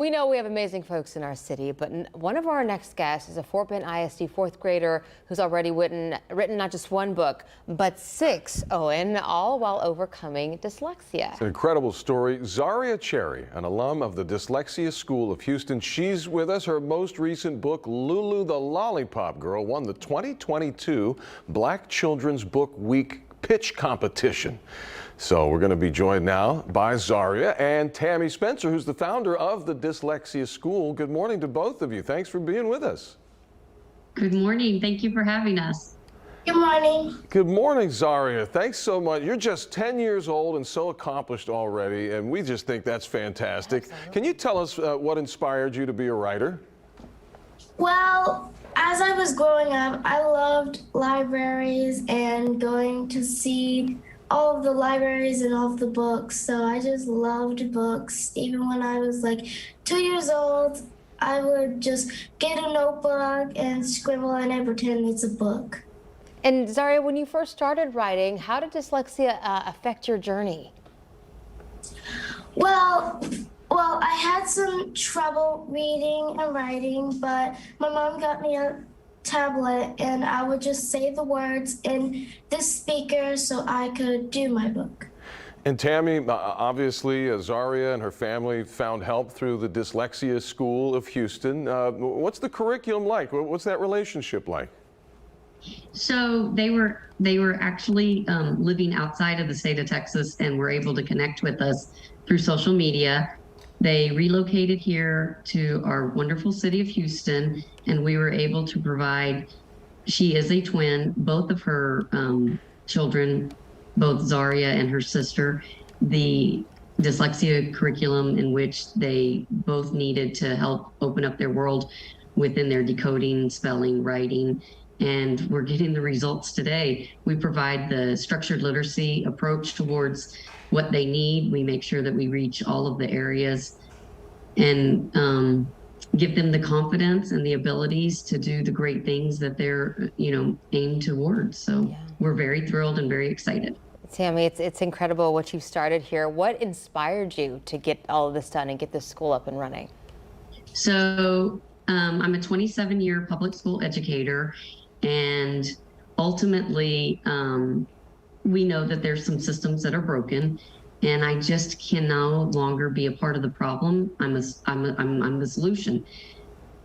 We know we have amazing folks in our city, but one of our next guests is a Fort Bend ISD fourth grader who's already written not just one book, but six, Owen, all while overcoming dyslexia. It's an incredible story. Zariah Cherry, an alum of the Dyslexia School of Houston, she's with us. Her most recent book, Lulu the Lollipop Girl, won the 2022 Black Children's Book Week pitch competition. So we're going to be joined now by Zariah and Tammy Spencer, who's the founder of the Dyslexia School. Good morning to both of you. Thanks for being with us. Good morning. Thank you for having us. Good morning. Good morning, Zariah. Thanks so much. You're just 10 years old and so accomplished already, and we just think that's fantastic. Absolutely. Can you tell us what inspired you to be a writer? Well, as I was growing up, I loved libraries and going to see all of the libraries and all of the books. So I just loved books. Even when I was like 2 years old, I would just get a notebook and scribble and I pretend it's a book. And Zariah, when you first started writing, how did dyslexia affect your journey? Well, I had some trouble reading and writing, but my mom got me a tablet and I would just say the words in the speaker so I could do my book. And Tammy, obviously, Zariah and her family found help through the Dyslexia School of Houston. What's the curriculum like? What's that relationship like? So they were actually living outside of the state of Texas and were able to connect with us through social media. They relocated here to our wonderful city of Houston, and we were able to provide, she is a twin, both of her children, both Zariah and her sister, the dyslexia curriculum in which they both needed to help open up their world within their decoding, spelling, writing, and we're getting the results today. We provide the structured literacy approach towards what they need. We make sure that we reach all of the areas and give them the confidence and the abilities to do the great things that they're, aimed towards. So yeah, we're very thrilled and very excited. Tammy, it's incredible what you've started here. What inspired you to get all of this done and get this school up and running? So I'm a 27-year public school educator, and ultimately, we know that there's some systems that are broken, and I just can no longer be a part of the problem. I'm the solution.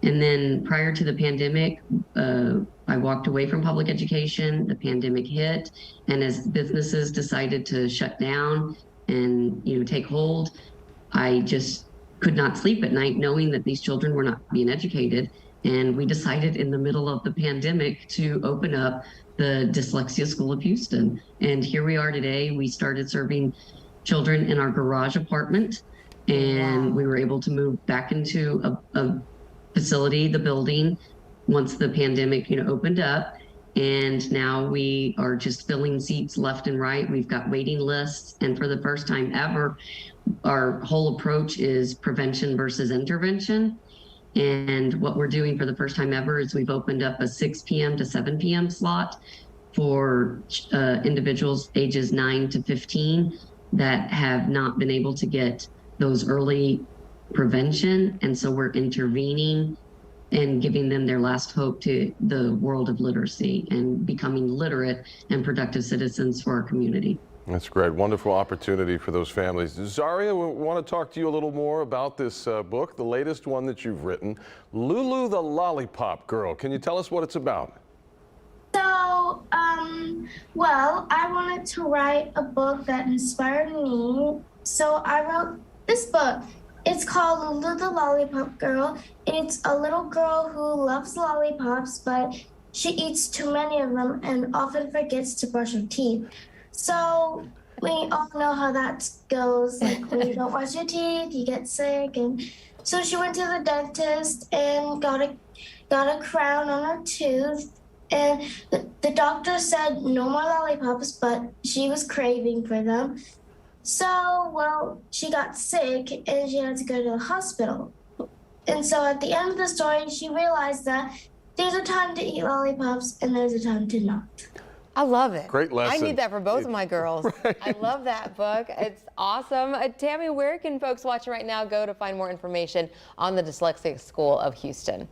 And then prior to the pandemic, I walked away from public education. The pandemic hit, and as businesses decided to shut down and take hold, I just could not sleep at night knowing that these children were not being educated. And we decided in the middle of the pandemic to open up the Dyslexia School of Houston. And here we are today. We started serving children in our garage apartment, and we were able to move back into a facility, the building, once the pandemic opened up. And now we are just filling seats left and right. We've got waiting lists. And for the first time ever, our whole approach is prevention versus intervention. And what we're doing for the first time ever is we've opened up a 6 p.m. to 7 p.m. slot for individuals ages 9 to 15 that have not been able to get those early prevention. And so we're intervening and giving them their last hope to the world of literacy and becoming literate and productive citizens for our community. That's great. Wonderful opportunity for those families. Zariah, we want to talk to you a little more about this book, the latest one that you've written, Lulu the Lollipop Girl. Can you tell us what it's about? So, well, I wanted to write a book that inspired me. So I wrote this book. It's called Lulu the Lollipop Girl. It's a little girl who loves lollipops, but she eats too many of them and often forgets to brush her teeth. So we all know how that goes. Like when you don't brush your teeth, you get sick. And so she went to the dentist and got a crown on her tooth. And the doctor said no more lollipops, but she was craving for them. So, well, she got sick and she had to go to the hospital. And so at the end of the story, she realized that there's a time to eat lollipops and there's a time to not. I love it. Great lesson. I need that for both of my girls. Right. I love that book. It's awesome. Tammy, where can folks watching right now go to find more information on the Dyslexic School of Houston?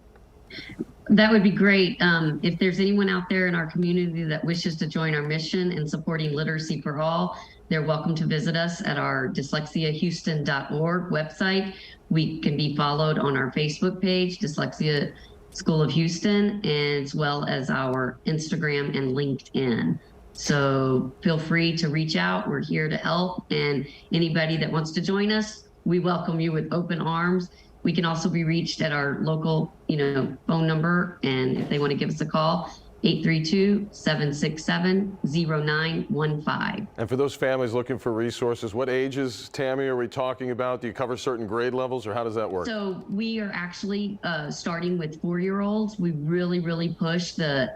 That would be great. If there's anyone out there in our community that wishes to join our mission in supporting literacy for all, they're welcome to visit us at our dyslexiahouston.org website. We can be followed on our Facebook page, Dyslexia School of Houston, as well as our Instagram and LinkedIn. So feel free to reach out. We're here to help. And anybody that wants to join us, we welcome you with open arms. We can also be reached at our local, phone number. And if they want to give us a call, 832-767-0915. And for those families looking for resources, what ages, Tammy, are we talking about? Do you cover certain grade levels, or how does that work? So we are actually starting with 4-year-olds. We really push the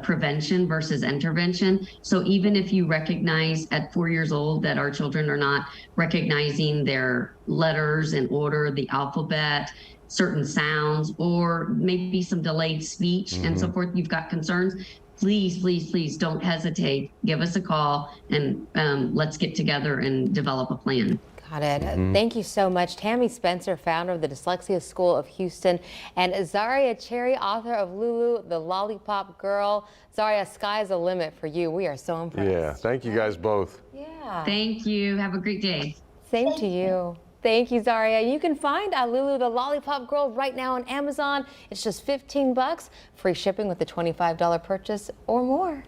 prevention versus intervention. So even if you recognize at 4 years old that our children are not recognizing their letters in order, the alphabet, certain sounds, or maybe some delayed speech and so forth, you've got concerns, please don't hesitate. Give us a call and let's get together and develop a plan. Got it. Thank you so much. Tammy Spencer, founder of the Dyslexia School of Houston, and Zariah Cherry, author of Lulu, the Lollipop Girl. Zariah, sky's the limit for you. We are so impressed. Yeah, thank you guys both. Yeah. Thank you. Have a great day. Same to you. Thank you, Zariah. You can find Lulu, the Lollipop Girl right now on Amazon. It's just $15, free shipping with a $25 purchase or more.